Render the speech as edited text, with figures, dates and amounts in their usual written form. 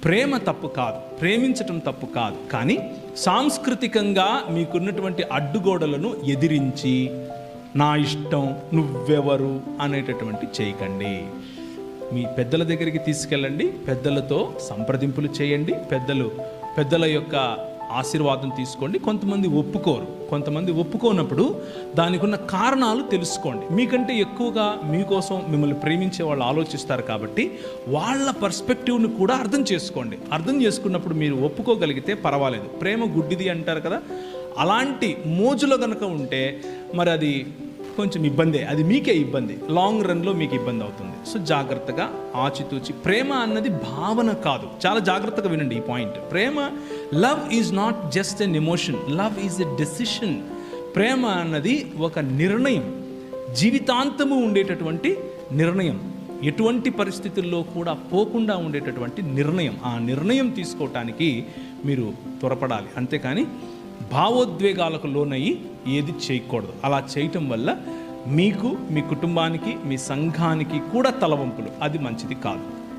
ప్రేమ తప్పు కాదు, ప్రేమించటం తప్పు కాదు. కానీ సాంస్కృతికంగా మీకున్నటువంటి అడ్డుగోడలను ఎదిరించి నా ఇష్టం, నువ్వెవరు అనేటటువంటి చేయకండి. మీ పెద్దల దగ్గరికి తీసుకెళ్ళండి, పెద్దలతో సంప్రదింపులు చేయండి, పెద్దల యొక్క ఆశీర్వాదం తీసుకోండి. కొంతమంది ఒప్పుకోరు, కొంతమంది ఒప్పుకోనప్పుడు దానికి ఉన్న కారణాలు తెలుసుకోండి. మీకంటే ఎక్కువగా మీకోసం మిమ్మల్ని ప్రేమించే వాళ్ళు ఆలోచిస్తారు కాబట్టి వాళ్ళ పర్స్పెక్టివ్ని కూడా అర్థం చేసుకోండి. అర్థం చేసుకున్నప్పుడు మీరు ఒప్పుకోగలిగితే పర్వాలేదు. ప్రేమ గుడ్డిది అంటారు కదా, అలాంటి మోజులో కనుక ఉంటే మరి అది కొంచెం ఇబ్బందే, అది మీకే ఇబ్బంది, లాంగ్ రన్లో మీకు ఇబ్బంది అవుతుంది. సో జాగ్రత్తగా ఆచితూచి. ప్రేమ అన్నది భావన కాదు, చాలా జాగ్రత్తగా వినండి ఈ పాయింట్. ప్రేమ, love is not just an emotion, love is a decision. ప్రేమ అన్నది ఒక నిర్ణయం, జీవితాంతము ఉండేటటువంటి నిర్ణయం, ఎటువంటి పరిస్థితుల్లో కూడా పోకుండా ఉండేటటువంటి నిర్ణయం. ఆ నిర్ణయం తీసుకోవటానికి మీరు త్వరపడాలి, అంతేకాని భావోద్వేగాలకు లోనయ్యి ఏది చేయకూడదు. అలా చేయటం వల్ల మీకు, మీ కుటుంబానికి, మీ సంఘానికి కూడా తలవంపులు. అది మంచిది కాదు.